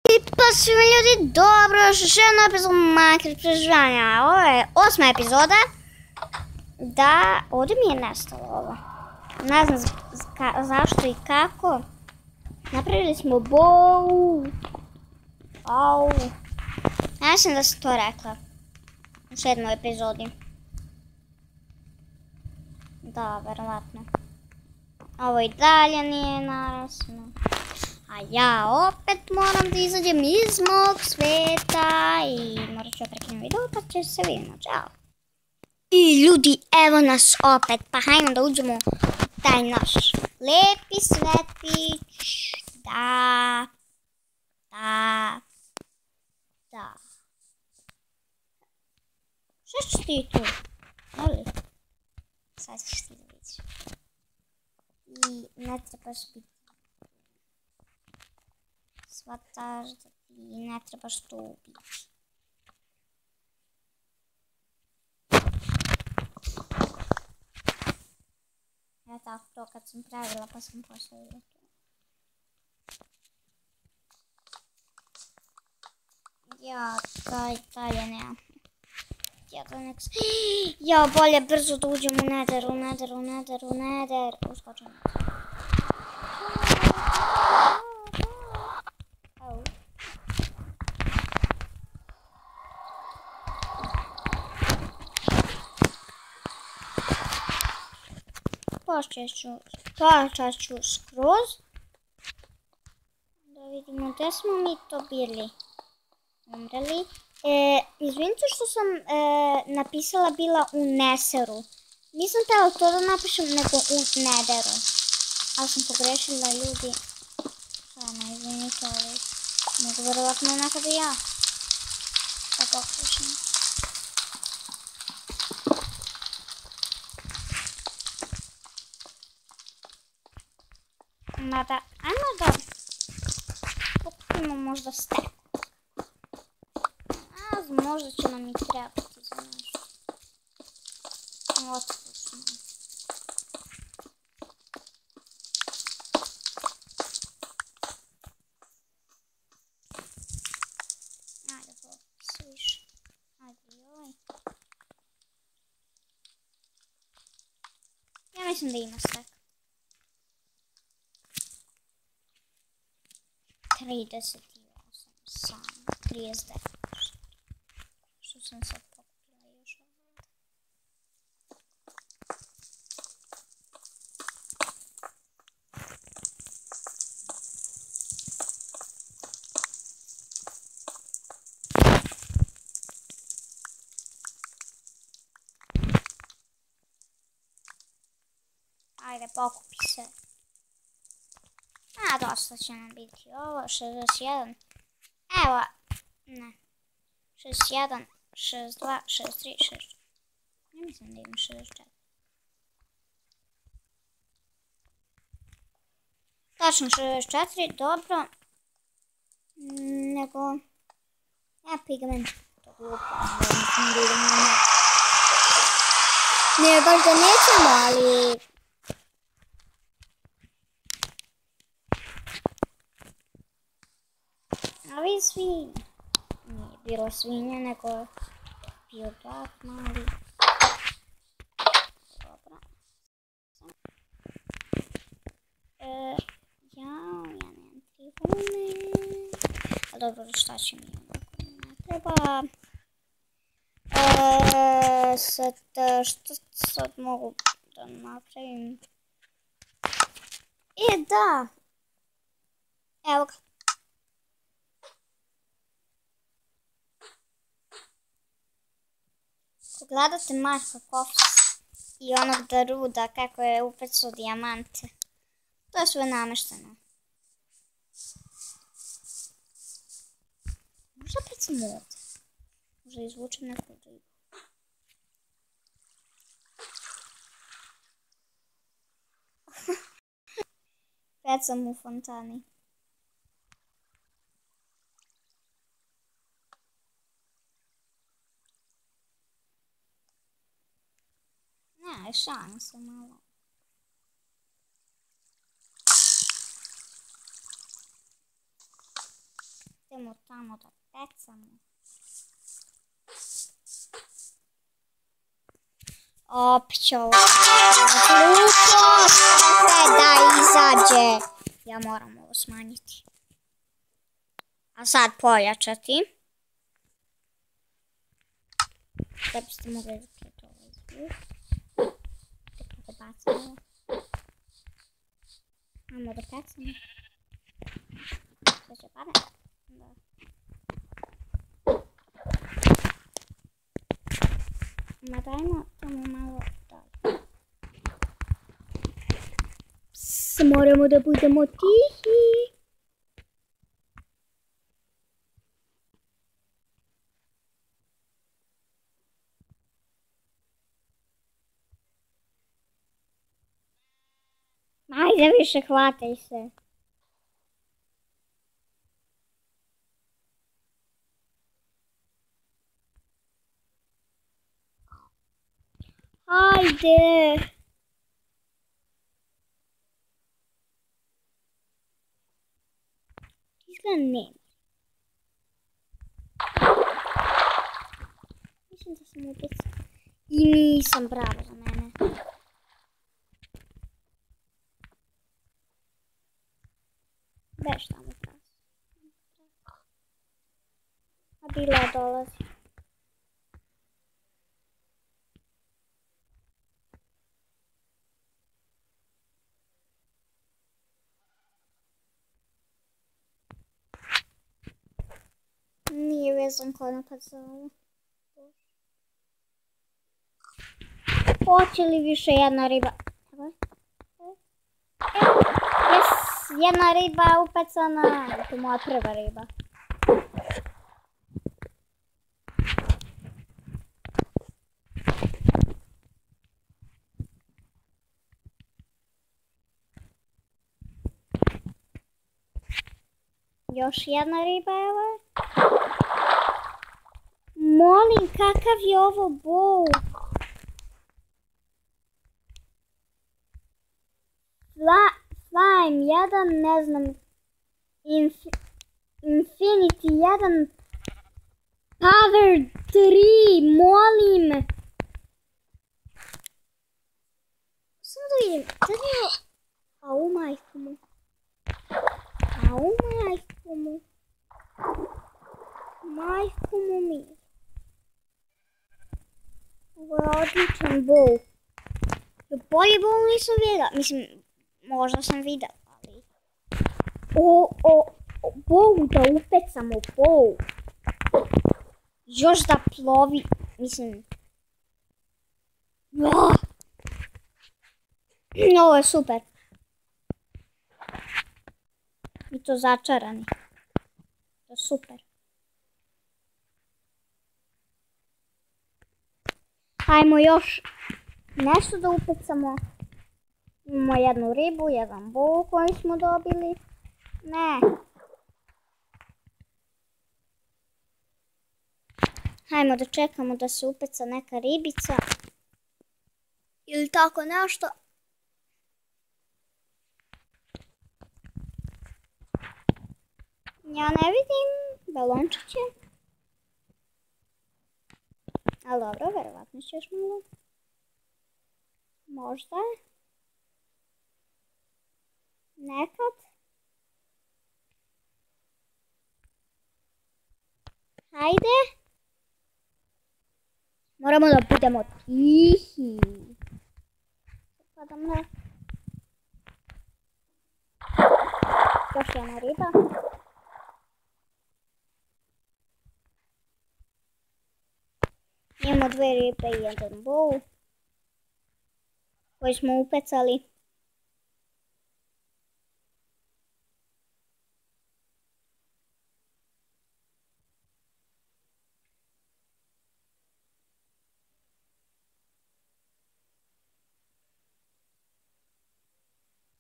Pa svima ljudi, dobro, još jedno epizodu Minecraft preživljanja. Ovo je 8. epizoda. Da, ovdje mi je nestalo ovo. Ne znam zašto i kako. Napravili smo bow. Au. Ja mislim da sam to rekla. U 7. epizodi. Da, verovatno. Ovo i dalje nije narasno. A ja opet moram da izađem iz mog sveta i morat ću prekinuti video pa će se vidimo. Ćao. I ljudi, evo nas opet, pa hajmo da uđemo u taj naš lepi svetić. Da. Šta ćeš ti tu? Ali? Sad ćeš ti da vidiš. I ne trebaš biti. Shvataš da ti ne trebaš tu biti. Ja tako to kad sam pravila pa sam postavila tu. Ja, dalje nema. Ja, bolje brzo da uđem u Nether. Uskočim. Počet ću skroz. Da vidimo gdje smo mi to bili. Umreli. Izvinite što sam napisala bila u Neseru. Nisam htjela to da napišem nego u Netheru. Ali sam pogrešila ljudi. Sama izvinite, ali mogu verovatno nekada ja. Da pokušam. Mada, ajmo da pokupimo možda stek. Možda će nam i trebati za nešto. Otpušno. Ajde, sviš. Ajde, joj. Ja mislim da ima stek. 38 sam. 39. Što sam sad pokupila još ovdje. Ajde, pokupi se. A, dosta će nam biti ovo, 61. Evo, ne. 61, 62, 63, 64. Ne mislim da imam 64. Tačno 64, dobro. Nego... Ja pigment. To glupo, mislim da idemo na... Ne, baš da nećemo, ali... A vi svi... Nije bilo svinja, nego bio brat mali. Dobro. Ja nemam 3 vune. A dobro, šta će mi ovako ne treba. Što sad mogu da napravim? Da! Evo ga. Pogledate Marka Kofs i onog Daruda kako je upecao dijamante. To je sve namešteno. Možda opet sam ovdje. Možda izvučem neku ribu. Opet sam u fontani. Ne, šalim se malo. Idemo tamo da pecamo. Opće ovo. Da izađe. Ja moram ovo smanjiti. A sad pojačati. Da biste mogli vidjeti ovaj zvuk. Tako da bacamo. Ajmo da pecamo. Sve će pade. Da. Ma dajmo tamo malo dalje. Moramo da budemo tihi. Ajde više, hvataj se. Ajde. Izgleda nema. Mislim da sam ubica. I nisam, bravo za mene. Beš tamo pras. A bila dolazi. Nije vezan konopac za ovo. Hoće li više jedna riba? Jedna riba upecana. To je moja prva riba. Još jedna riba, evo. Molim, kakav je ovo bow? Slime 1, ne znam, Infinity 1, Power 3, molim. Samo da vidim, da li je... Au, majku mu. Au, majku mu. Majku mu mi. Ovo je odličan bow. Bolje bow nisam vidjela, mislim... Možda sam vidjela, ali... Bow da upecamo, bow. Još da plovi, mislim... Ovo je super. I to začarani. To je super. Hajmo još nešto da upecamo. Imamo jednu ribu, jedan bow koji smo dobili. Ne. Hajmo da čekamo da se upeca neka ribica. Ili tako nešto. Ja ne vidim balončiće. Ali dobro, verovatno će još malo. Možda. Nekad. Hajde. Moramo da budemo tihi. Padam na. Još jedna riba. Imamo dve ribe i jedan bow koji smo upecali.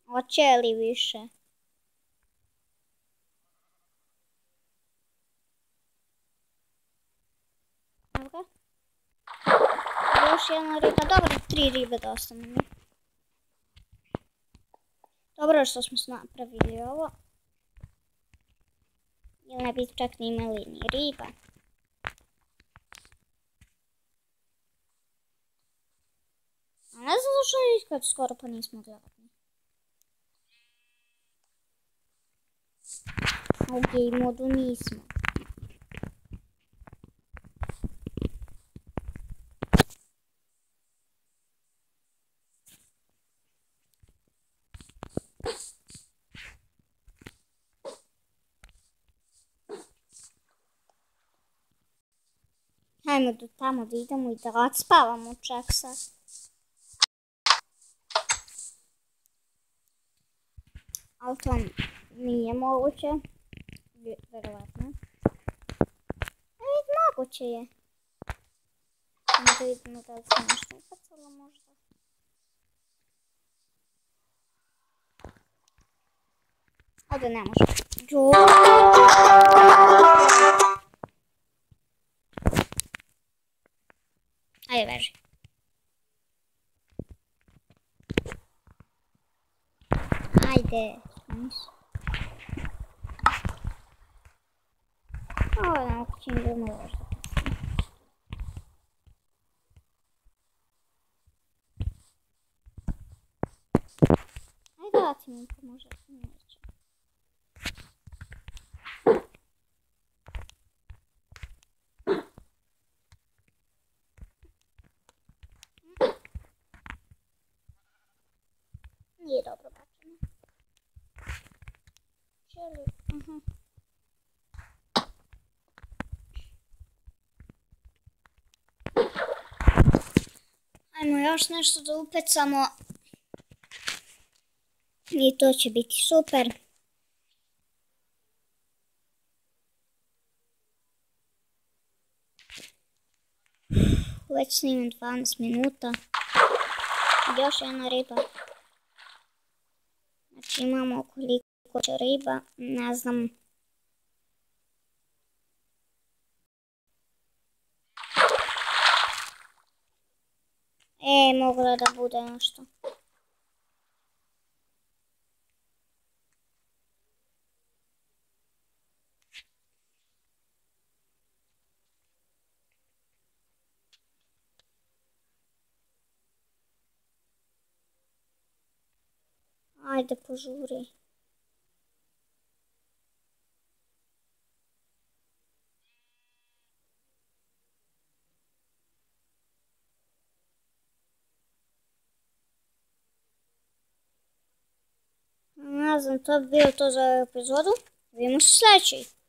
Hoće li više? Evo ga. Još jedna riba. Dobro, 3 ribe da ostane mi. Dobro što smo napravili ovo. Ili ne bi čak ni imali ni riba. A ne znam što je kad skoro pa nismo gladni. A u game modu nismo. Hajmo do tamo da idemo i da odspavamo čak sad. Ali to nije moguće. Verovatno. Moguće je. Da vidimo da li se nešto upacalo možda. Ovdje ne može. Ajde, veži. Ajde. Ovo je moguće da ne može. Ajde, da ti mi pomože. Nije dobro bačeno. Čeli, Ajmo još nešto da upecamo. I to će biti super. Već snimam 12 minuta. Još jedna riba. Znači imamo koliko će riba, ne znam. Mogla da bude nešto. Ajde, požuri. Ne znam, to bi bilo to za epizodu. Vidimo se u sljedećoj.